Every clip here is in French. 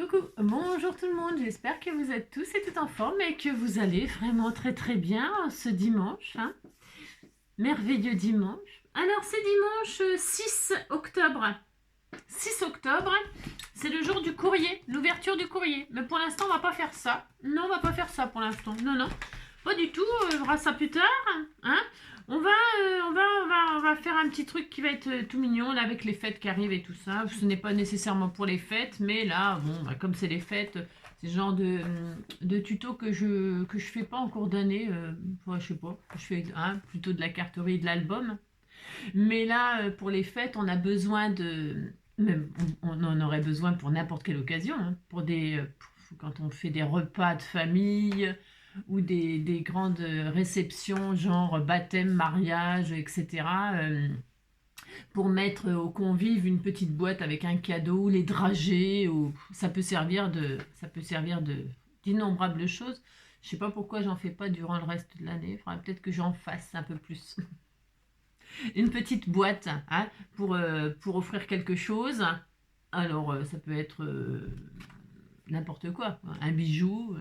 Coucou, bonjour tout le monde, j'espère que vous êtes tous et toutes en forme et que vous allez vraiment très bien ce dimanche, hein. Merveilleux dimanche. Alors c'est dimanche 6 octobre. 6 octobre, c'est le jour du courrier, l'ouverture du courrier. Mais pour l'instant on va pas faire ça. Non, on va pas faire ça pour l'instant. Non, pas du tout, on verra ça plus tard, hein. On va faire un petit truc qui va être tout mignon là avec les fêtes qui arrivent et tout ça. Ce n'est pas nécessairement pour les fêtes, mais là, bon, comme c'est les fêtes, c'est le genre de tuto que je fais pas en cours d'année. Je sais pas, je fais plutôt de la carterie et de l'album. Mais là, pour les fêtes, on a besoin de... Même, on en aurait besoin pour n'importe quelle occasion, hein, quand on fait des repas de famille ou des grandes réceptions, genre baptême, mariage, etc. Pour mettre aux convives une petite boîte avec un cadeau, les dragées, ou ça peut servir d'innombrables choses. Je sais pas pourquoi j'en fais pas durant le reste de l'année. Il faudrait peut-être que j'en fasse un peu plus. Une petite boîte, hein, pour offrir quelque chose. Alors, ça peut être n'importe quoi. Un bijou,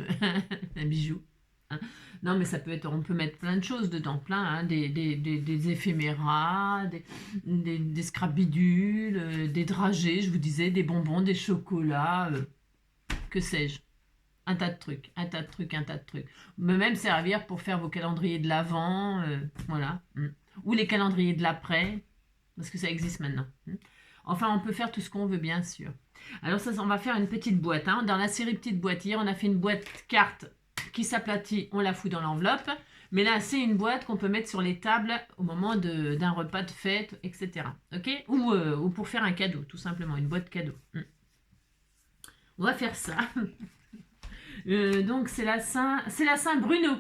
un bijou. Hein. Non, mais ça peut être, on peut mettre plein de choses dedans, plein, hein, des éphéméras, des scrabidules, des dragées, je vous disais, des bonbons, des chocolats, que sais-je. Un tas de trucs, un tas de trucs, un tas de trucs. On peut même servir pour faire vos calendriers de l'avant, voilà. Ou les calendriers de l'après, parce que ça existe maintenant. Enfin, on peut faire tout ce qu'on veut, bien sûr. Alors ça, on va faire une petite boîte. Hein. Dans la série Petite Boîtière, on a fait une boîte carte qui s'aplatit, on la fout dans l'enveloppe. Mais là, c'est une boîte qu'on peut mettre sur les tables au moment d'un repas de fête, etc. Ok, ou pour faire un cadeau, tout simplement, une boîte cadeau. On va faire ça. Donc c'est la Saint Bruno.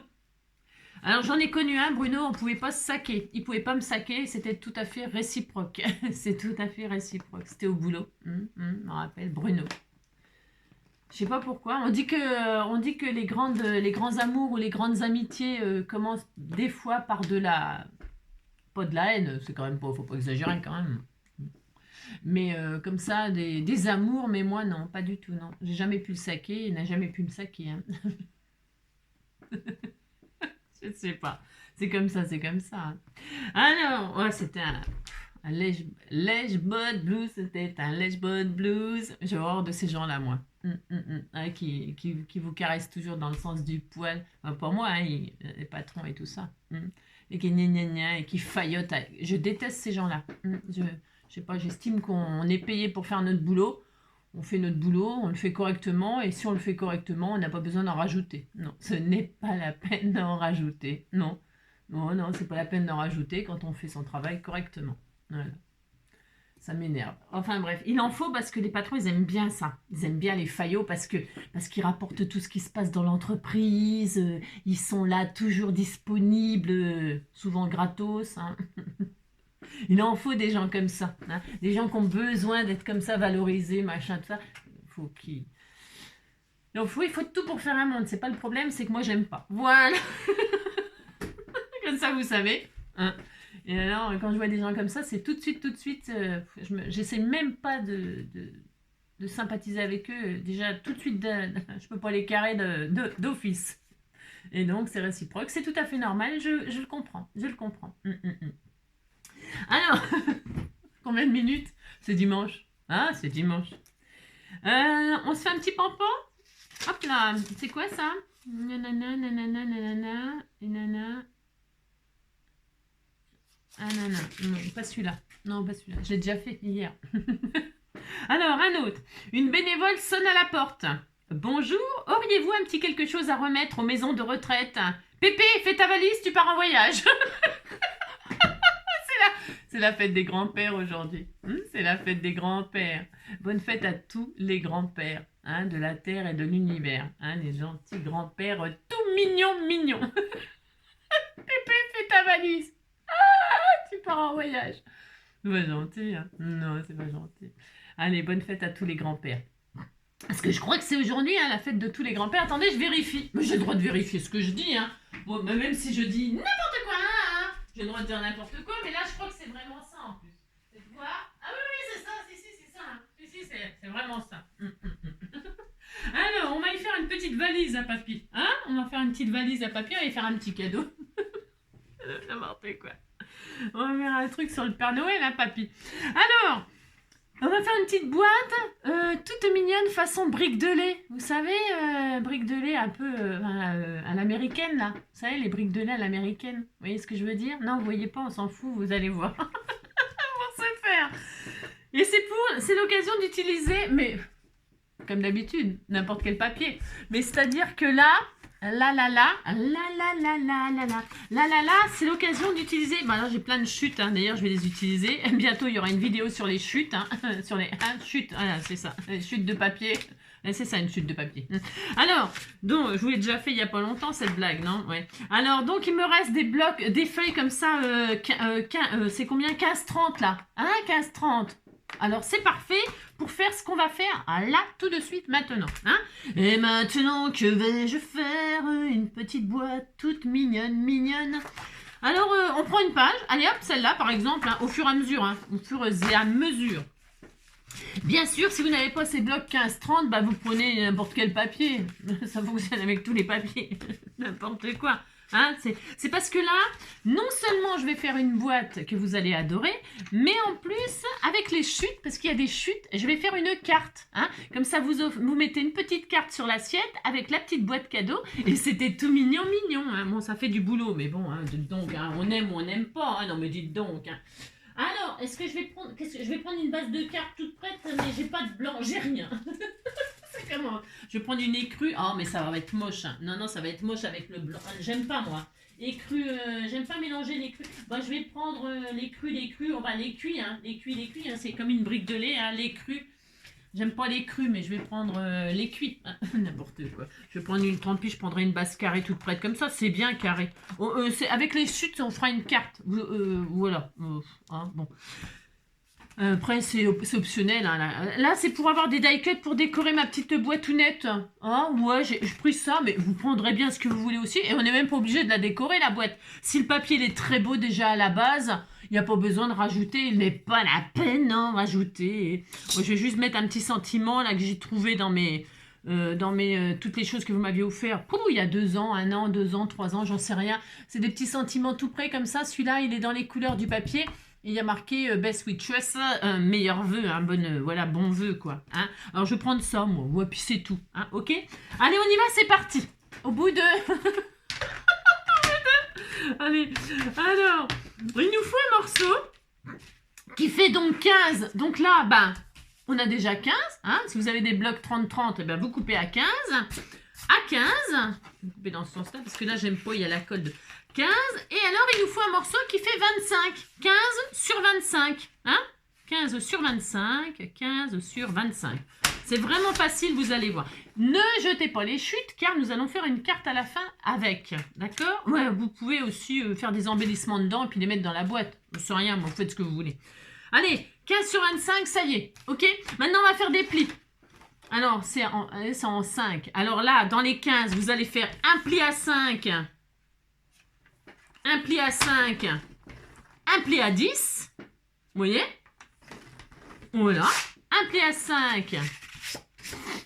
Alors j'en ai connu un, Bruno, on pouvait pas se saquer. Il pouvait pas me saquer, c'était tout à fait réciproque. C'est tout à fait réciproque. C'était au boulot. Je me rappelle, Bruno. Je sais pas pourquoi. On dit que les grands amours ou les grandes amitiés commencent des fois par pas de la haine. C'est quand même pas, faut pas exagérer quand même. Mais comme ça, des amours, mais moi non, pas du tout, non. J'ai jamais pu le saquer, il n'a jamais pu me saquer. Hein. Je sais pas. C'est comme ça, c'est comme ça. Hein. Alors, ouais, c'était un lèche-botte blues, c'était un lèche-botte blues. J'ai horreur de ces gens-là, moi. Hein, qui vous caressent toujours dans le sens du poil. Enfin, pas moi, hein, les patrons et tout ça. Et qui gna gna gna, et qui faillotent. Je déteste ces gens-là. Je sais pas, j'estime qu'on est payé pour faire notre boulot. On fait notre boulot, on le fait correctement, et si on le fait correctement, on n'a pas besoin d'en rajouter. Non, ce n'est pas la peine d'en rajouter. Non, non, c'est pas la peine d'en rajouter quand on fait son travail correctement. Voilà. Ça m'énerve. Enfin bref, il en faut parce que les patrons, ils aiment bien ça. Ils aiment bien les faillots parce qu'ils rapportent tout ce qui se passe dans l'entreprise. Ils sont là toujours disponibles, souvent gratos. Hein. Il en faut des gens comme ça, hein. Des gens qui ont besoin d'être comme ça, valorisés, machin, tout ça. Il faut tout pour faire un monde. C'est pas le problème, c'est que moi j'aime pas. Voilà. Comme ça, vous savez. Hein. Et alors, quand je vois des gens comme ça, c'est tout de suite. J'essaie même pas de sympathiser avec eux. Déjà, tout de suite, je peux pas les carrer d'office. Et donc, c'est réciproque. C'est tout à fait normal. Je le comprends. Je le comprends. Alors, combien de minutes? C'est dimanche. Ah, c'est dimanche. On se fait un petit pompon. Hop là, c'est quoi ça? Nanana, nanana, nanana, nanana. Ah non, pas celui-là. Non, pas celui-là. Je l'ai déjà fait hier. Alors, un autre. Une bénévole sonne à la porte. Bonjour, auriez-vous un petit quelque chose à remettre aux maisons de retraite? Pépé, fais ta valise, tu pars en voyage. C'est la fête des grands-pères aujourd'hui. C'est la fête des grands-pères. Bonne fête à tous les grands-pères, hein, de la terre et de l'univers. Hein, les gentils grands-pères tout mignons. Pépé, fais ta valise. Tu pars en voyage. C'est pas gentil, hein. Non, c'est pas gentil. Allez, bonne fête à tous les grands-pères. Parce que je crois que c'est aujourd'hui, hein, la fête de tous les grands-pères. Attendez, je vérifie. Mais j'ai le droit de vérifier ce que je dis, hein. Bon, même si je dis n'importe quoi, hein. J'ai le droit de dire n'importe quoi, mais là, je crois que c'est vraiment ça, en plus. C'est voir. Ah oui, c'est ça, si, c'est ça. Hein. Si, c'est vraiment ça. petite valise à papy. Hein? On va faire une petite valise à papy et faire un petit cadeau. N'importe quoi. On va faire un truc sur le Père Noël, hein, papy. Alors, on va faire une petite boîte toute mignonne façon brique de lait. Vous savez, brique de lait un peu à l'américaine, là. Vous savez, les briques de lait à l'américaine. Vous voyez ce que je veux dire? Non, vous voyez pas, on s'en fout, vous allez voir. Pour se faire. Et c'est l'occasion d'utiliser, mais comme d'habitude, n'importe quel papier. Mais c'est-à-dire que là, c'est l'occasion d'utiliser. Bah là, j'ai plein de chutes, hein. D'ailleurs, je vais les utiliser. Bientôt, il y aura une vidéo sur les chutes, hein. Sur les chutes. Voilà, c'est ça, les chutes de papier. C'est ça, une chute de papier. Alors, donc, je vous l'ai déjà fait il n'y a pas longtemps, cette blague, non? Ouais. Alors, donc, il me reste des blocs, des feuilles comme ça. C'est combien? 15-30, là. Hein, 15-30. Alors, c'est parfait pour faire ce qu'on va faire là, tout de suite, maintenant. Hein? Et maintenant, que vais-je faire? Une petite boîte toute mignonne. Alors, on prend une page. Allez, hop, celle-là, par exemple, hein, au fur et à mesure. Hein, au fur et à mesure. Bien sûr, si vous n'avez pas ces blocs 15-30, bah, vous prenez n'importe quel papier. Ça fonctionne avec tous les papiers. N'importe quoi. Hein, c'est parce que là, non seulement je vais faire une boîte que vous allez adorer, mais en plus, avec les chutes, parce qu'il y a des chutes, je vais faire une carte. Hein, comme ça, vous mettez une petite carte sur l'assiette avec la petite boîte cadeau. Et c'était tout mignon. Hein. Bon, ça fait du boulot, mais bon, hein, dites donc, hein, on aime ou on n'aime pas. Hein, non, mais dites donc. Hein. Alors, est-ce que je vais prendre... je vais prendre une base de cartes toute prête, mais j'ai pas de blanc, j'ai rien. C'est comment? Je vais prendre une écrue. Oh, mais ça va être moche. Hein. Non, ça va être moche avec le blanc. J'aime pas, moi. Écrue, j'aime pas mélanger les crus. Bon, je vais prendre les crus. On va les cuire, hein. Les cuits, hein. C'est comme une brique de lait, hein. Les crus. J'aime pas les crus, mais je vais prendre les cuits. N'importe quoi. Je vais prendre une 30 pieds, je prendrai une base carrée toute prête. Comme ça, c'est bien carré. Avec les chutes, on fera une carte. Voilà. Hein, bon. Après, c'est optionnel. Hein, là c'est pour avoir des die cuts pour décorer ma petite boîtounette. Hein, ouais, j'ai pris ça, mais vous prendrez bien ce que vous voulez aussi. Et on n'est même pas obligé de la décorer, la boîte. Si le papier il est très beau déjà à la base, il n'y a pas besoin de rajouter. Il n'est pas la peine, non, rajouter. Moi, je vais juste mettre un petit sentiment là que j'ai trouvé dans mes... toutes les choses que vous m'aviez offert il y a 2 ans, 1 an, 2 ans, 3 ans, j'en sais rien. C'est des petits sentiments tout près comme ça. Celui-là, il est dans les couleurs du papier. Et il y a marqué Best Wishes, meilleur vœu, hein, voilà, bon vœu, quoi. Hein. Alors, je vais prendre ça, moi. Ouais, puis c'est tout. Hein, ok? Allez, on y va, c'est parti. Au bout de... Allez, alors, il nous faut un morceau qui fait donc 15. Donc là, ben, on a déjà 15. Hein. Si vous avez des blocs 30-30, eh ben, vous coupez à 15. À 15. Vous coupez dans ce sens-là, parce que là, j'aime pas, il y a la colle de 15. Et alors, il nous faut un morceau qui fait 25. 15 sur 25. Hein? 15 sur 25. 15 sur 25. C'est vraiment facile, vous allez voir. Ne jetez pas les chutes, car nous allons faire une carte à la fin avec. D'accord? Ouais, vous pouvez aussi faire des embellissements dedans et puis les mettre dans la boîte. Je sais rien, moi, vous faites ce que vous voulez. Allez, 15 sur 25, ça y est. Ok? Maintenant, on va faire des plis. Alors, c'est en 5. Alors là, dans les 15, vous allez faire un pli à 5. Un pli à 5. Un pli à 10. Vous voyez? Voilà. Un pli à 5.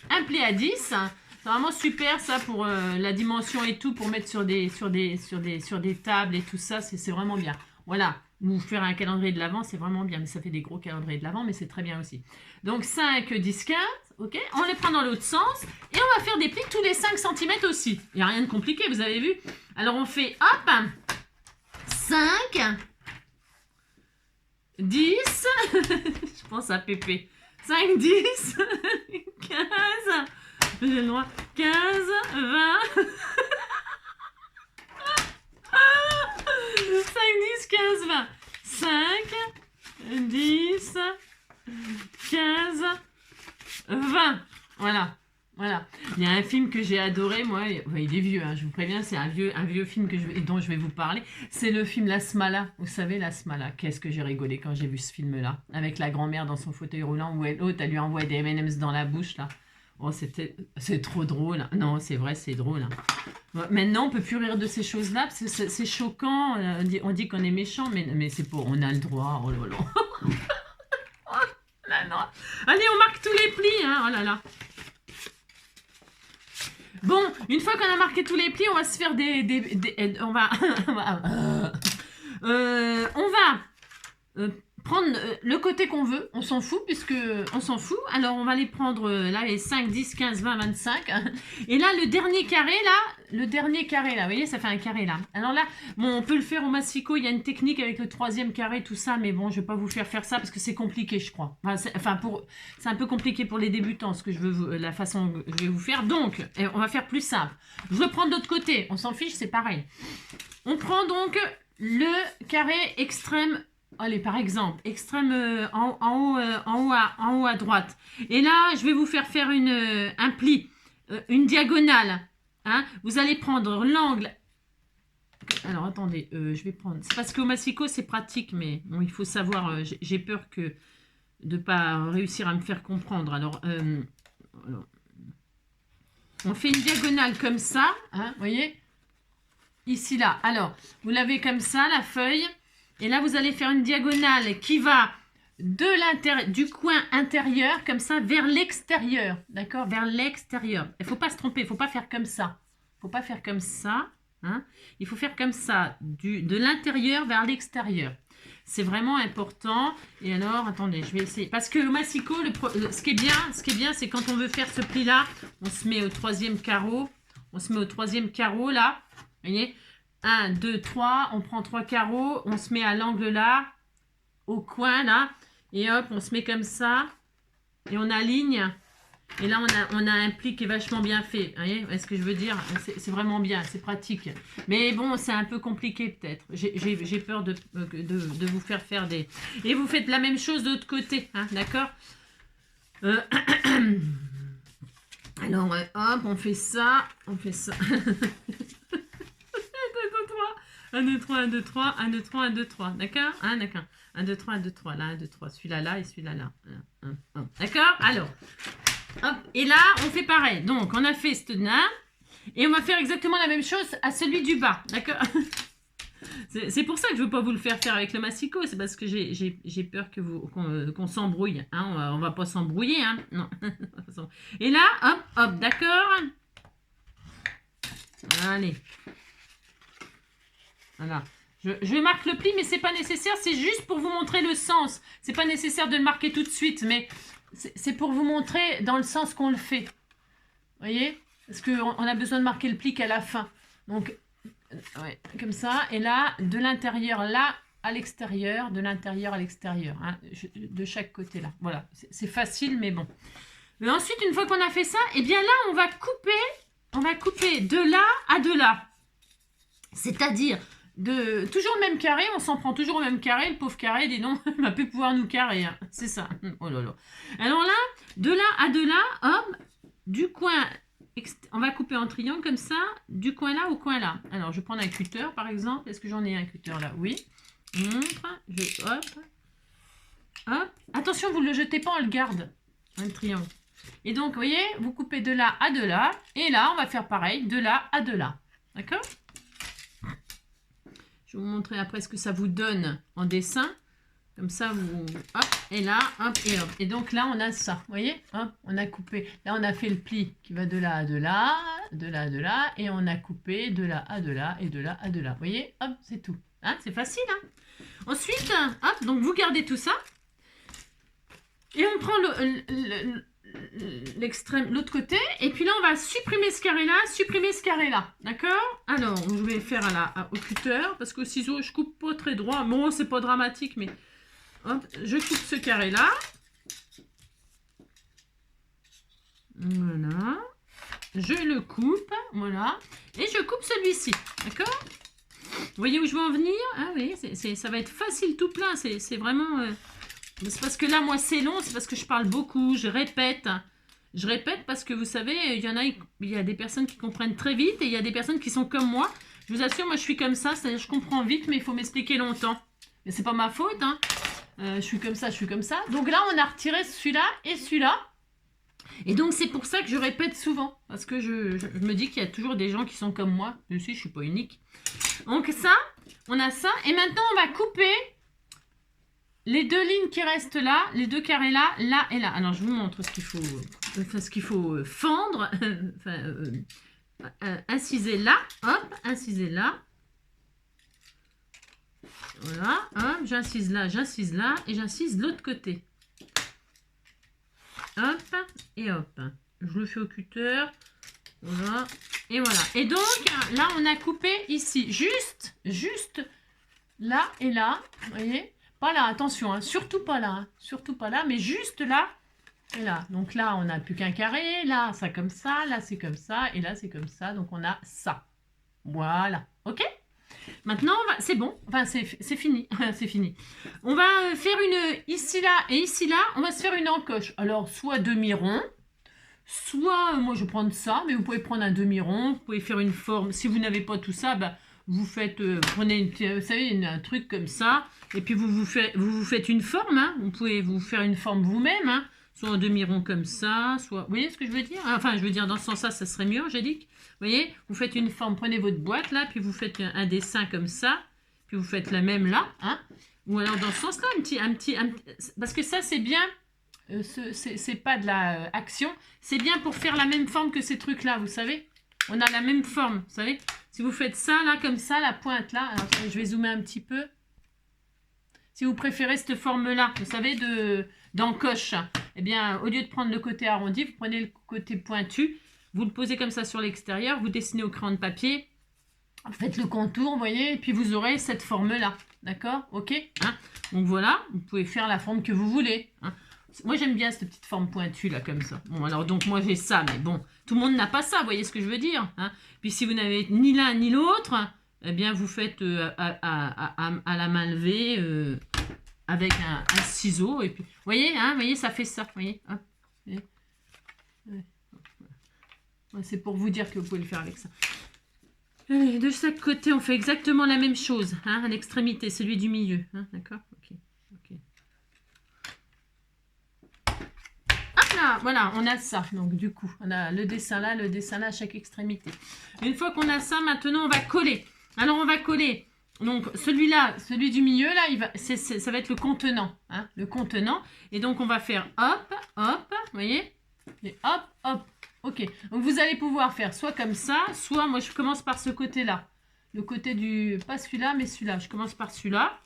Un pli à 10. C'est vraiment super ça pour la dimension et tout, pour mettre sur des tables et tout ça. C'est vraiment bien. Voilà. Vous faire un calendrier de l'Avent, c'est vraiment bien. Mais ça fait des gros calendriers de l'Avent, mais c'est très bien aussi. Donc 5, 10, 15. Ok, on les prend dans l'autre sens. Et on va faire des plis tous les 5 cm aussi. Il n'y a rien de compliqué, vous avez vu. Alors on fait, hop, 5, 10, je pense à Pépé. 5, 10, 15, j'ai le droit, 15, 20, 5, 10, 15, 20, 5, 10, 15, 20, voilà. Voilà, il y a un film que j'ai adoré, moi, il est vieux, hein, je vous préviens, c'est un vieux film dont je vais vous parler. C'est le film La Smala, vous savez, La Smala. Qu'est-ce que j'ai rigolé quand j'ai vu ce film-là, avec la grand-mère dans son fauteuil roulant, où l'autre, elle lui envoie des M&M's dans la bouche, là. Oh, c'est trop drôle. Non, c'est vrai, c'est drôle. Hein. Maintenant, on peut plus rire de ces choses-là, parce que c'est choquant. On dit qu'on est méchant, mais c'est pour, on a le droit. Oh là là. Oh là là. Allez, on marque tous les plis, hein. Oh là là. Bon, une fois qu'on a marqué tous les plis, on va se faire on va... on va prendre le côté qu'on veut, on s'en fout, puisque on s'en fout. Alors, on va les prendre, là, les 5, 10, 15, 20, 25. Et là, le dernier carré, là, vous voyez, ça fait un carré, là. Alors là, bon, on peut le faire au massicot, il y a une technique avec le troisième carré, tout ça, mais bon, je vais pas vous faire ça, parce que c'est compliqué, je crois. C'est un peu compliqué pour les débutants, ce que je veux, la façon que je vais vous faire. Donc, on va faire plus simple. Je vais prendre de l'autre côté, on s'en fiche, c'est pareil. On prend donc le carré extrême. Allez, par exemple, extrême en haut à droite. Et là, je vais vous faire un pli, une diagonale. Hein. Vous allez prendre l'angle. Alors, attendez, je vais prendre... C'est parce qu'au massicot, c'est pratique, mais bon, il faut savoir... j'ai peur de ne pas réussir à me faire comprendre. Alors, on fait une diagonale comme ça. Hein, vous voyez? Ici, là. Alors, vous l'avez comme ça, la feuille. Et là, vous allez faire une diagonale qui va du coin intérieur, comme ça, vers l'extérieur. D'accord? Vers l'extérieur. Il ne faut pas se tromper, il ne faut pas faire comme ça. Il ne faut pas faire comme ça. Hein? Il faut faire comme ça, de l'intérieur vers l'extérieur. C'est vraiment important. Et alors, attendez, je vais essayer. Parce que au massicot, ce qui est bien, c'est quand on veut faire ce pli-là, on se met au troisième carreau. On se met au troisième carreau, là. Vous voyez? 1, 2, 3, on prend 3 carreaux, on se met à l'angle là, au coin là, et hop, on se met comme ça, et on aligne, et là on a un pli qui est vachement bien fait, vous voyez ce que je veux dire? C'est vraiment bien, c'est pratique, mais bon, c'est un peu compliqué peut-être, j'ai peur de vous faire des... Et vous faites la même chose de l'autre côté, hein, d'accord? Alors, hop, on fait ça, 1, 2, 3, 1, 2, 3, 1, 2, 3, 1, 2, 3. D'accord? Hein, d'accord. 1, 2, 3, 1, 2, 3. Là, 1, 2, 3. Celui-là, là et celui-là, là. D'accord? Alors, hop. Et là, on fait pareil. Donc, on a fait ce nain. Et on va faire exactement la même chose à celui du bas. D'accord? C'est pour ça que je ne veux pas vous le faire avec le massicot. C'est parce que j'ai peur qu'on s'embrouille. Hein? On va pas s'embrouiller. Hein? Non. Et là, hop, hop. D'accord? Allez. Voilà. Je marque le pli, mais c'est pas nécessaire. C'est juste pour vous montrer le sens. C'est pas nécessaire de le marquer tout de suite, mais c'est pour vous montrer dans le sens qu'on le fait. Vous voyez? Parce qu'on a besoin de marquer le pli qu'à la fin. Donc, ouais, comme ça. Et là, de l'intérieur là à l'extérieur, de l'intérieur à l'extérieur. Hein, de chaque côté là. Voilà. C'est facile, mais bon. Mais ensuite, une fois qu'on a fait ça, eh bien là, on va couper de là à de là. C'est-à-dire... toujours le même carré, on s'en prend toujours au même carré, le pauvre carré, dis donc, il va plus pouvoir nous carrer, hein. C'est ça. Oh là là. Alors là, de là à de là, hop, du coin, on va couper en triangle comme ça, du coin là au coin là. Alors, je vais prendre un cutter par exemple. Est-ce que j'en ai un cutter là? Oui. Hop, hop. Attention, vous ne le jetez pas, on le garde, un triangle. Et donc, vous voyez, vous coupez de là à de là, et là, on va faire pareil, de là à de là. D'accord? Je vais vous montrer après ce que ça vous donne en dessin. Comme ça, vous... Hop, et là, hop, et hop. Et donc là, on a ça. Vous voyez? Hop, on a coupé. Là, on a fait le pli qui va de là à de là, de là à de là. Et on a coupé de là à de là et de là à de là. Vous voyez? Hop, c'est tout. Hein, c'est facile, hein? Ensuite, hop, donc vous gardez tout ça. Et on prend l'extrême, l'autre côté, et puis là on va supprimer ce carré là, d'accord? Alors je vais faire au cutter, parce qu'au ciseau je coupe pas très droit, bon c'est pas dramatique, mais hop, je coupe ce carré là, voilà, je le coupe, voilà, et je coupe celui-ci, d'accord? Vous voyez où je veux en venir? Ah oui, ça va être facile tout plein, c'est vraiment... C'est parce que là, moi, c'est long, c'est parce que je parle beaucoup, je répète. Je répète parce que vous savez, il y a des personnes qui comprennent très vite et il y a des personnes qui sont comme moi. Je vous assure, moi, je suis comme ça, c'est-à-dire je comprends vite, mais il faut m'expliquer longtemps. Mais c'est pas ma faute, hein. Je suis comme ça, je suis comme ça. Donc là, on a retiré celui-là et celui-là. Et donc, c'est pour ça que je répète souvent. Parce que je me dis qu'il y a toujours des gens qui sont comme moi. Je sais, je suis pas unique. Donc ça, on a ça. Et maintenant, on va couper... les deux lignes qui restent là, les deux carrés là, là et là. Alors, je vous montre ce qu'il faut fendre, inciser là, hop, inciser là. Voilà, hop, j'incise là et j'incise de l'autre côté. Hop, et hop. Je le fais au cutter. Voilà, et voilà. Et donc, là, on a coupé ici, juste là et là, vous voyez. Pas là, attention, hein, surtout pas là, mais juste là et là. Donc là, on n'a plus qu'un carré, là, ça comme ça, là, c'est comme ça, et là, c'est comme ça. Donc, on a ça. Voilà, ok? Maintenant, c'est bon, enfin, c'est fini, c'est fini. On va faire une ici, là, et ici, là, on va se faire une encoche. Alors, soit demi-rond, soit, moi, je vais prendre ça, mais vous pouvez prendre un demi-rond, vous pouvez faire une forme. Si vous n'avez pas tout ça, bah, vous faites, prenez, vous savez, un truc comme ça, et puis vous faites une forme, hein. Vous pouvez vous faire une forme vous-même, hein. Soit en demi-rond comme ça, soit... Vous voyez ce que je veux dire? Enfin, je veux dire, dans ce sens-là, ça serait mieux, Angélique. Vous voyez? Vous faites une forme, prenez votre boîte, là, puis vous faites un dessin comme ça, puis vous faites la même là, hein. Ou alors, dans ce sens-là, parce que ça, c'est bien... c'est pas de la action, c'est bien pour faire la même forme que ces trucs-là, vous savez. On a la même forme, vous savez. Si vous faites ça, là, comme ça, la pointe, là, alors, je vais zoomer un petit peu. Si vous préférez cette forme-là, vous savez, d'encoche, eh bien, au lieu de prendre le côté arrondi, vous prenez le côté pointu, vous le posez comme ça sur l'extérieur, vous dessinez au crayon de papier, faites le contour, vous voyez, et puis vous aurez cette forme-là, d'accord? Ok, hein. Donc voilà, vous pouvez faire la forme que vous voulez, hein. Moi, j'aime bien cette petite forme pointue, là, comme ça. Bon, alors, donc, moi, j'ai ça, mais bon, tout le monde n'a pas ça, vous voyez ce que je veux dire, hein. Puis, si vous n'avez ni l'un ni l'autre, eh bien, vous faites à la main levée, avec un ciseau, et puis, vous voyez, hein, ça fait ça, vous voyez, hein, ouais. Ouais, c'est pour vous dire que vous pouvez le faire avec ça. Allez, de chaque côté, on fait exactement la même chose, hein, à l'extrémité, celui du milieu, hein, d'accord? Ok. Là, voilà, on a ça. Donc, du coup, on a le dessin là à chaque extrémité. Une fois qu'on a ça, maintenant, on va coller. Alors, on va coller. Donc, celui-là, celui du milieu, là, ça va être le contenant. Hein, le contenant. Et donc, on va faire hop, hop, vous voyez? Et hop, hop. Ok. Donc, vous allez pouvoir faire soit comme ça, soit, moi, je commence par ce côté-là. Le côté du... Pas celui-là, mais celui-là. Je commence par celui-là.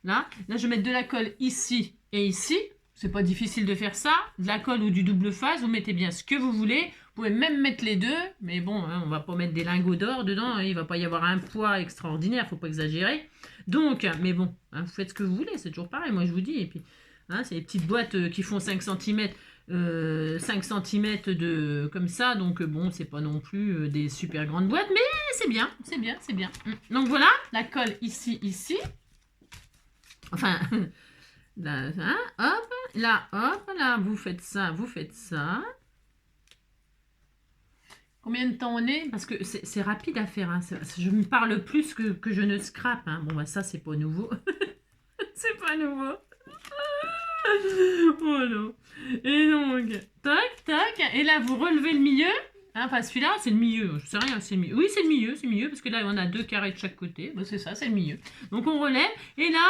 Là, je vais mettre de la colle ici et ici. C'est pas difficile de faire ça. De la colle ou du double face, vous mettez bien ce que vous voulez. Vous pouvez même mettre les deux. Mais bon, hein, on va pas mettre des lingots d'or dedans. Hein, il va pas y avoir un poids extraordinaire. Faut pas exagérer. Donc, mais bon, hein, vous faites ce que vous voulez. C'est toujours pareil, moi je vous dis. Et puis, hein, c'est des petites boîtes qui font 5 cm. 5 cm de comme ça. Donc, bon, c'est pas non plus des super grandes boîtes. Mais c'est bien, c'est bien, c'est bien. Donc voilà, la colle ici, ici. Enfin... Là, hein, hop, là, vous faites ça, vous faites ça. Combien de temps on est? Parce que c'est rapide à faire, hein. Je me parle plus que je ne scrape, hein. Bon, bah, ça, c'est pas nouveau. C'est pas nouveau. Oh non. Et donc, tac, tac. Et là, vous relevez le milieu. Hein, enfin, celui-là, c'est le milieu. Je sais rien, c'est le milieu. Oui, c'est le milieu, parce que là, on a 2 carrés de chaque côté. Bah, c'est ça, c'est le milieu. Donc, on relève. Et là,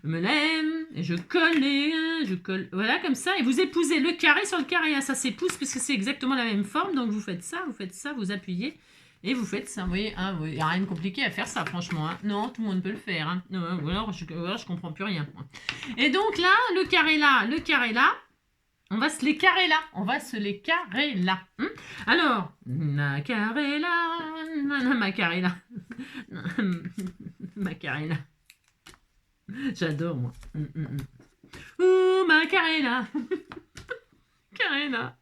je me lève. Et je colle. Voilà, comme ça. Et vous épousez le carré sur le carré. Hein. Ça s'épouse, parce que c'est exactement la même forme. Donc, vous faites ça, vous appuyez. Et vous faites ça. Vous voyez, hein, il n'y a rien de compliqué à faire ça, franchement. Hein. Non, tout le monde peut le faire. Hein. Non, ou alors, je comprends plus rien. Et donc, là, le carré là. On va se les carrer là. Alors, ma carré là. J'adore, moi. Ouh, ma carré là. Carré là.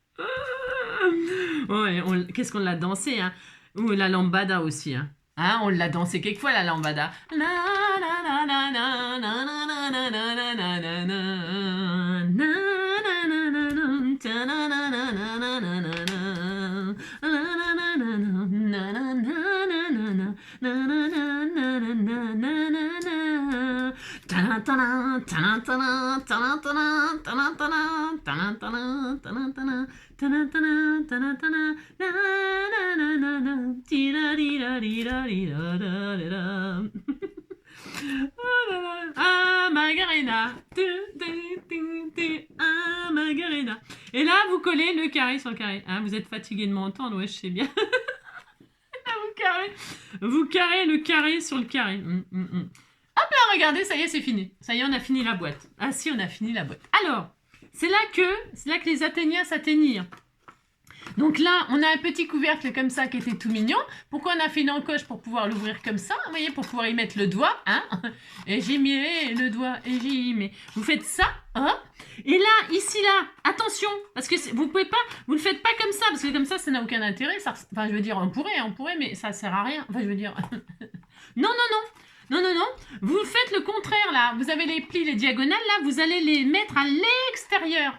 Ouais, qu'est-ce qu'on l'a dansé, hein. Ou la lambada aussi, hein. Hein, on l'a dansé quelquefois, la lambada. Ah, Magarena. Ah, Magarena. Et là, vous collez le carré sur le carré. Hein, vous êtes fatigué de m'entendre, ouais, je sais bien. Vous carrez le carré sur le carré. Hop là, regardez, ça y est, c'est fini. Ça y est, on a fini la boîte. Ah si, on a fini la boîte. Alors, c'est là que les Athéniens s'atteignirent. Donc là, on a un petit couvercle comme ça qui était tout mignon. Pourquoi on a fait une encoche pour pouvoir l'ouvrir comme ça? Vous voyez, pour pouvoir y mettre le doigt. Hein, et j'y mets le doigt, et j'y mets. Vous faites ça, hein. Et là, ici, là, attention, parce que vous pouvez pas, vous le faites pas comme ça, parce que comme ça n'a aucun intérêt. Ça, enfin, je veux dire, on pourrait, mais ça sert à rien. Enfin, je veux dire, non, non, non. Non, non, non, vous faites le contraire là, vous avez les plis, les diagonales là, vous allez les mettre à l'extérieur,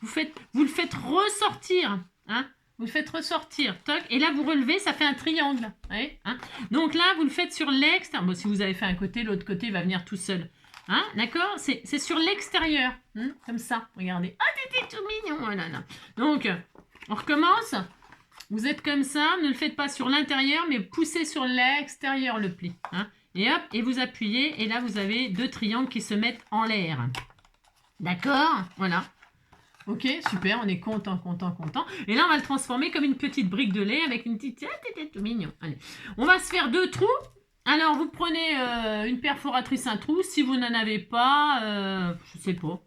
vous le faites ressortir, hein, vous le faites ressortir, toc, et là vous relevez, ça fait un triangle, voyez, hein. Donc là, vous le faites sur l'extérieur, bon, si vous avez fait un côté, l'autre côté va venir tout seul, hein, d'accord, c'est sur l'extérieur, hein, comme ça, regardez, ah, c'était tout mignon, voilà, là. Donc, on recommence. Vous êtes comme ça, ne le faites pas sur l'intérieur, mais poussez sur l'extérieur le pli. Hein. Et hop, et vous appuyez, et là vous avez 2 triangles qui se mettent en l'air. D'accord? Voilà. Ok, super, on est content. Et là, on va le transformer comme une petite brique de lait avec une petite... Ah, t'étais tout mignon. Allez. On va se faire 2 trous. Alors, vous prenez une perforatrice, un trou. Si vous n'en avez pas, je sais pas.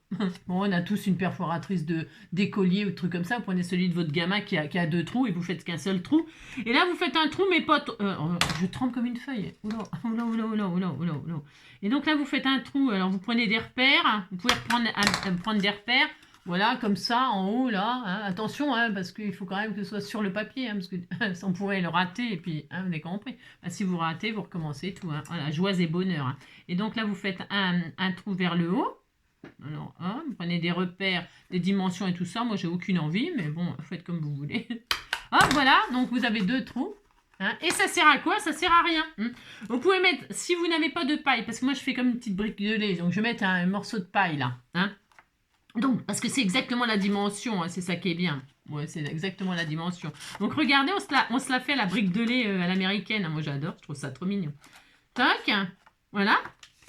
Bon, on a tous une perforatrice d'écolier ou de trucs comme ça. Vous prenez celui de votre gamin qui a 2 trous et vous faites qu'un seul trou. Et là, vous faites un trou, mais pas... je tremble comme une feuille. Oula. Et donc là, vous faites un trou. Alors, vous prenez des repères. Vous pouvez prendre des repères. Voilà, comme ça, en haut, là. Hein. Attention, hein, parce qu'il faut quand même que ce soit sur le papier, hein, parce que on pourrait le rater, et puis, hein, vous avez compris. Bah, si vous ratez, vous recommencez tout. Hein. Voilà, joie et bonheur. Hein. Et donc là, vous faites un trou vers le haut. Alors, hein, vous prenez des repères, des dimensions et tout ça. Moi, j'ai aucune envie, mais bon, faites comme vous voulez. Hop, voilà, donc vous avez 2 trous. Hein, et ça sert à quoi? Ça sert à rien. Hein. Vous pouvez mettre, si vous n'avez pas de paille, parce que moi, je fais comme une petite brique de lait, donc je vais mettre un morceau de paille, là. Hein. Donc, parce que c'est exactement la dimension, hein, c'est ça qui est bien. Ouais, c'est exactement la dimension. Donc, regardez, on se la fait la brique de lait à l'américaine. Moi, j'adore, je trouve ça trop mignon. Tac, voilà.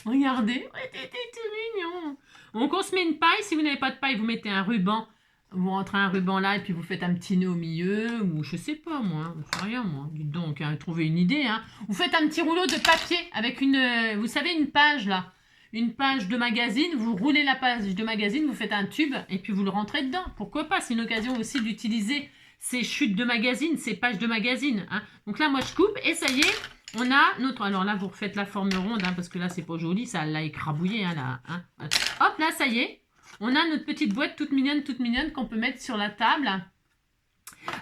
Regardez, ouais, c'est tout mignon. Donc, on se met une paille. Si vous n'avez pas de paille, vous mettez un ruban. Vous rentrez un ruban là et puis vous faites un petit nœud au milieu. Ou je sais pas, moi. On fait rien, moi. Dites donc, hein, trouvez une idée. Hein. Vous faites un petit rouleau de papier avec une... vous savez, une page, là. Une page de magazine, vous roulez la page de magazine, vous faites un tube et puis vous le rentrez dedans. Pourquoi pas? C'est une occasion aussi d'utiliser ces chutes de magazine, ces pages de magazine. Hein. Donc là, moi, je coupe et ça y est, on a notre... Alors là, vous refaites la forme ronde hein, parce que là, c'est pas joli, ça l'a écrabouillé. Hein, là, hein. Hop, là, ça y est, on a notre petite boîte toute mignonne qu'on peut mettre sur la table.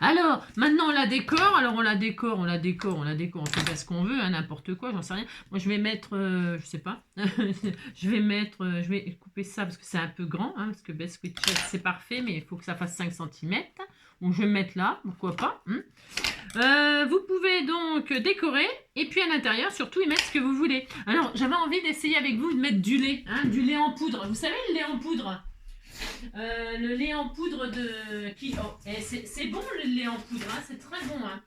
Alors, maintenant on la décore, on la décore, on fait pas ce qu'on veut, hein, n'importe quoi, j'en sais rien. Moi je vais mettre, je sais pas, je vais couper ça parce que c'est un peu grand, hein, parce que Biscuit Chess c'est parfait, mais il faut que ça fasse 5 cm. Donc je vais mettre là, pourquoi pas. Vous pouvez donc décorer, et puis à l'intérieur, surtout y mettre ce que vous voulez. Alors, j'avais envie d'essayer avec vous de mettre du lait, hein, du lait en poudre. Vous savez le lait en poudre? Le lait en poudre de... c'est bon le lait en poudre, hein, c'est très bon. Hein.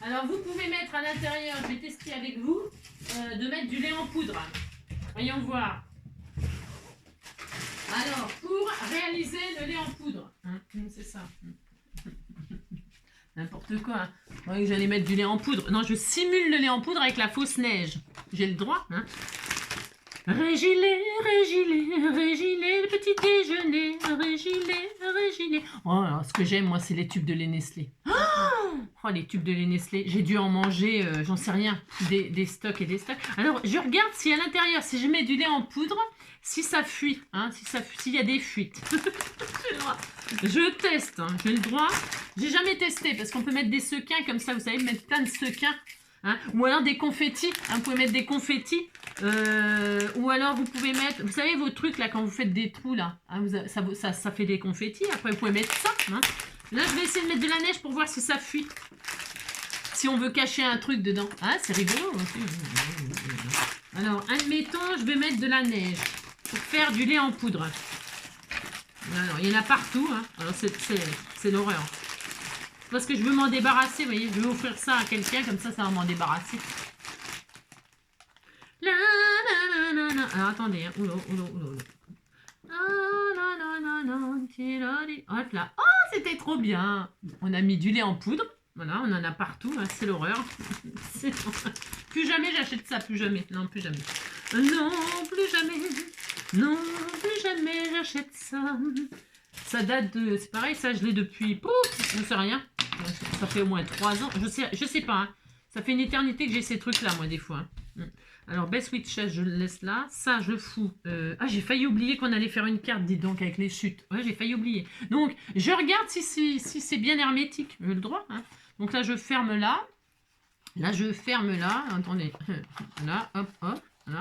Alors vous pouvez mettre à l'intérieur, je vais tester avec vous, de mettre du lait en poudre. Voyons voir. Alors, pour réaliser le lait en poudre, hein, c'est ça. N'importe quoi. Hein. Je croyais que j'allais mettre du lait en poudre. Non, je simule le lait en poudre avec la fausse neige. J'ai le droit, hein. Régilé, le petit déjeuner, régilé. Oh, alors, ce que j'aime, moi, c'est les tubes de lait Nestlé. Oh, les tubes de lait Nestlé. J'ai dû en manger, j'en sais rien, des stocks et des stocks. Alors, je regarde si à l'intérieur, si je mets du lait en poudre, si ça fuit, hein, s'il y a des fuites. Je teste, hein, j'ai le droit. J'ai jamais testé, parce qu'on peut mettre des sequins comme ça, vous savez, mettre plein de sequins. Hein, ou alors des confettis, hein, vous pouvez mettre des confettis, ou alors vous pouvez mettre, vous savez vos trucs là quand vous faites des trous là, hein, ça fait des confettis, après vous pouvez mettre ça, hein. Là je vais essayer de mettre de la neige pour voir si ça fuit, si on veut cacher un truc dedans, hein, c'est rigolo aussi. Alors admettons je vais mettre de la neige pour faire du lait en poudre, alors il y en a partout, hein. Alors c'est l'horreur. Parce que je veux m'en débarrasser, vous voyez, je vais offrir ça à quelqu'un, comme ça va m'en débarrasser. Alors attendez, hein. Hop là. Oh, c'était trop bien. On a mis du lait en poudre. Voilà, on en a partout, hein, c'est l'horreur. Plus jamais j'achète ça, plus jamais. Non, plus jamais. Non, plus jamais. Non, plus jamais j'achète ça. Ça date de... C'est pareil, ça je l'ai depuis... Pouf, je sais rien. Ça fait au moins 3 ans. Je sais pas. Hein. Ça fait une éternité que j'ai ces trucs-là, moi, des fois. Hein. Alors, Best Witches, je le laisse là. Ça, je le fous. Ah, j'ai failli oublier qu'on allait faire une carte, dites donc, avec les chutes. Ouais, j'ai failli oublier. Donc, je regarde si c'est bien hermétique. J'ai le droit. Hein. Donc là, je ferme là. Là, je ferme là. Attendez. Là, hop, hop. Là.